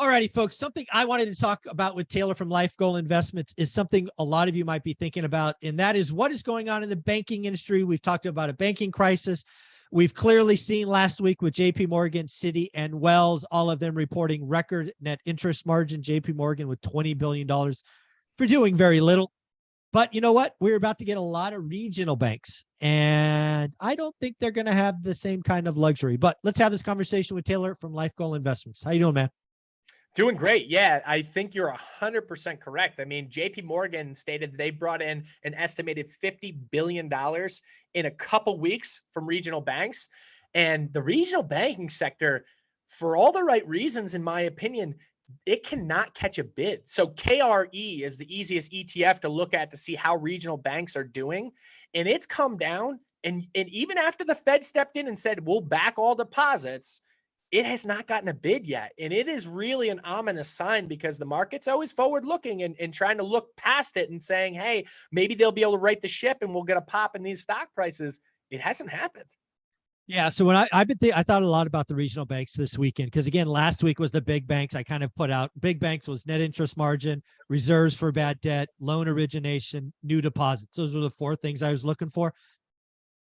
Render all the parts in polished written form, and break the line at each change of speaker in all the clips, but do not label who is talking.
Alrighty, folks, something I wanted to talk about with Taylor from Life Goal Investments is something a lot of you might be thinking about, and that is what is going on in the banking industry. We've talked about a banking crisis. We've clearly seen last week with JP Morgan, Citi, and Wells, all of them reporting record net interest margin. JP Morgan with $20 billion for doing very little. But you know what? We're about to get a lot of regional banks, and I don't think they're going to have the same kind of luxury. But let's have this conversation with Taylor from Life Goal Investments. How you doing, man?
Doing great. Yeah, I think you're 100% correct. I mean, JP Morgan stated they brought in an estimated $50 billion in a couple weeks from regional banks. And the regional banking sector, for all the right reasons, in my opinion, it cannot catch a bid. So KRE is the easiest ETF to look at to see how regional banks are doing. And it's come down. And even after the Fed stepped in and said, we'll back all deposits, it has not gotten a bid yet. And it is really an ominous sign because the market's always forward looking and trying to look past it and saying, hey, maybe they'll be able to right the ship and we'll get a pop in these stock prices. It hasn't happened.
Yeah. So when I thought a lot about the regional banks this weekend, because again, last week was the big banks. I kind of put out big banks was net interest margin, reserves for bad debt, loan origination, new deposits. Those were the four things I was looking for.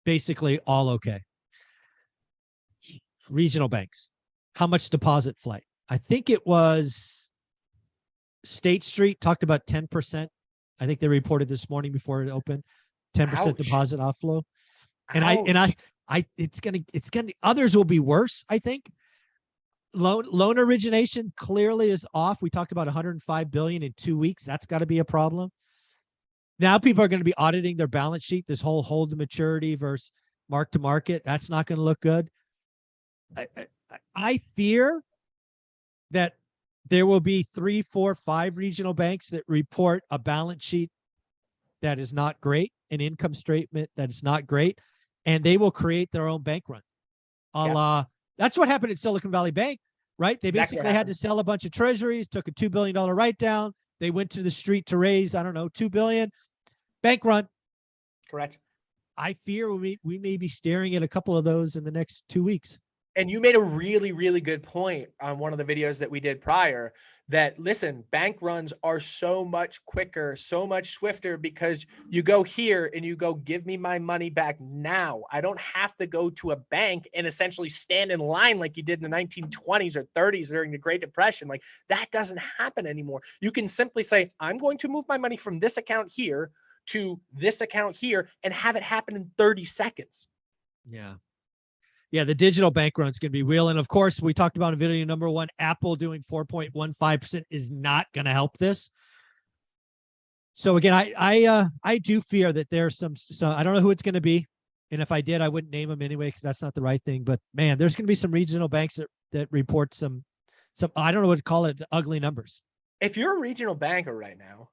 Basically all okay. Regional banks. How much deposit flight? I think it was State Street talked about 10%. I think they reported this morning before it opened, 10% deposit outflow. And it's gonna others will be worse. I think loan origination clearly is off. We talked about 105 billion in 2 weeks. That's got to be a problem. Now people are going to be auditing their balance sheet. This whole hold to maturity versus mark to market. That's not going to look good. I fear that there will be 3, 4, 5 regional banks that report a balance sheet that is not great, an income statement that is not great, and they will create their own bank run. That's what happened at Silicon Valley Bank, right? They basically had to sell a bunch of treasuries, took a $2 billion write down. They went to the street to raise, $2 billion. Bank run.
Correct.
I fear we may be staring at a couple of those in the next 2 weeks.
And you made a really, really good point on one of the videos that we did prior that, listen, bank runs are so much quicker, so much swifter because you go here and you go, give me my money back now. I don't have to go to a bank and essentially stand in line like you did in the 1920s or 30s during the Great Depression. Like that doesn't happen anymore. You can simply say, I'm going to move my money from this account here to this account here and have it happen in 30 seconds.
Yeah, the digital bank run is going to be real. And of course, we talked about in video number 1, Apple doing 4.15% is not going to help this. So again, I do fear that there's some I don't know who it's going to be. And if I did, I wouldn't name them anyway, because that's not the right thing. But man, there's going to be some regional banks that report some, I don't know what to call it, ugly numbers.
If you're a regional banker right now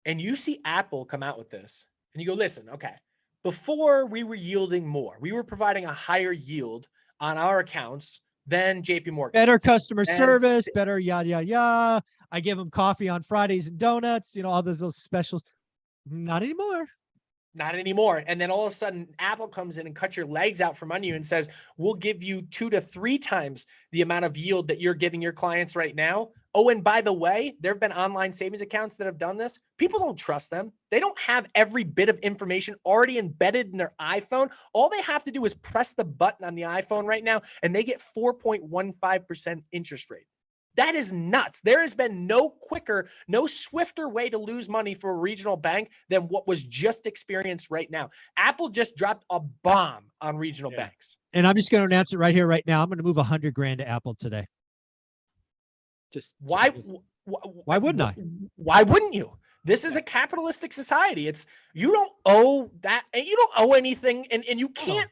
and you see Apple come out with this and you go, listen, okay, before we were yielding more, we were providing a higher yield on our accounts than JP Morgan.
Better customer service, better yada, yada, yada. I give them coffee on Fridays and donuts, all those specials. Not anymore.
Not anymore. And then all of a sudden, Apple comes in and cuts your legs out from under you and says, we'll give you 2 to 3 times the amount of yield that you're giving your clients right now. Oh, and by the way, there have been online savings accounts that have done this. People don't trust them. They don't have every bit of information already embedded in their iPhone. All they have to do is press the button on the iPhone right now, and they get 4.15% interest rate. That is nuts. There has been no quicker, no swifter way to lose money for a regional bank than what was just experienced right now. Apple just dropped a bomb on regional banks.
And I'm just going to announce it right here, right now. I'm going to move $100,000 to Apple today.
Why
wouldn't I?
Why wouldn't you? This is a capitalistic society. You don't owe that, and you don't owe anything, and you can't.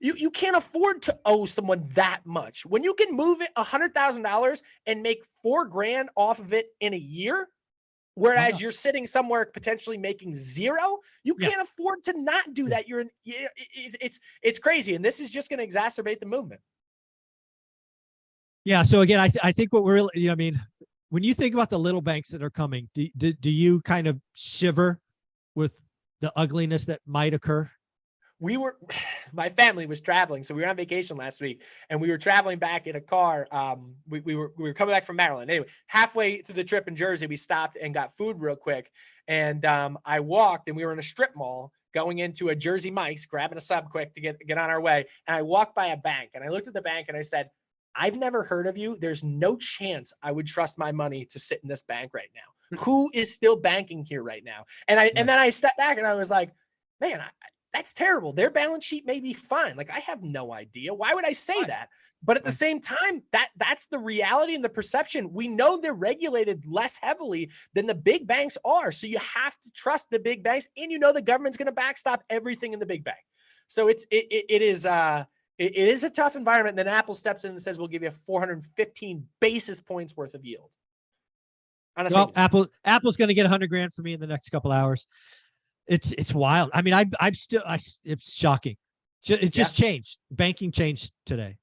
You can't afford to owe someone that much. When you can move it $100,000 and make $4,000 off of it in a year, whereas you're sitting somewhere potentially making $0, you can't afford to not do that. It's crazy, and this is just going to exacerbate the movement.
Yeah. So again, I think what we're really, when you think about the little banks that are coming, do you kind of shiver with the ugliness that might occur?
my family was traveling. So we were on vacation last week and we were traveling back in a car. We were coming back from Maryland. Anyway, halfway through the trip in Jersey, we stopped and got food real quick. And I walked, and we were in a strip mall going into a Jersey Mike's, grabbing a sub quick to get on our way. And I walked by a bank, and I looked at the bank and I said, I've never heard of you. There's no chance I would trust my money to sit in this bank right now. Who is still banking here right now? And then I stepped back and I was like, man, that's terrible. Their balance sheet may be fine. Like, I have no idea. Why would I say that? But at the same time, that's the reality and the perception. We know they're regulated less heavily than the big banks are. So you have to trust the big banks, and you know the government's going to backstop everything in the big bank. So it is a tough environment. And then Apple steps in and says, we'll give you 415 basis points worth of yield.
Well, Apple's going to get 100 grand for me in the next couple hours. It's wild. I mean, it's shocking. It just changed. Banking changed today.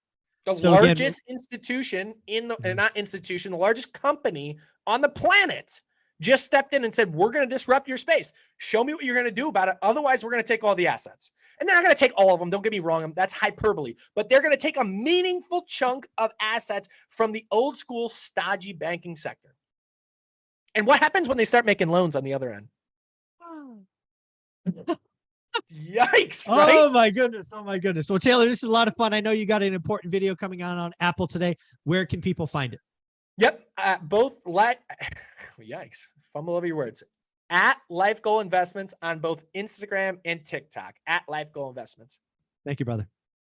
The largest institution the largest company on the planet just stepped in and said, we're going to disrupt your space. Show me what you're going to do about it. Otherwise, we're going to take all the assets. And they're not going to take all of them. Don't get me wrong. That's hyperbole. But they're going to take a meaningful chunk of assets from the old school stodgy banking sector. And what happens when they start making loans on the other end? Yikes. Right?
Oh my goodness. So Taylor, this is a lot of fun. I know you got an important video coming on Apple today. Where can people find it?
Yep. Yikes. Fumble over your words. At Life Goal Investments on both Instagram and TikTok. At Life Goal Investments.
Thank you, brother.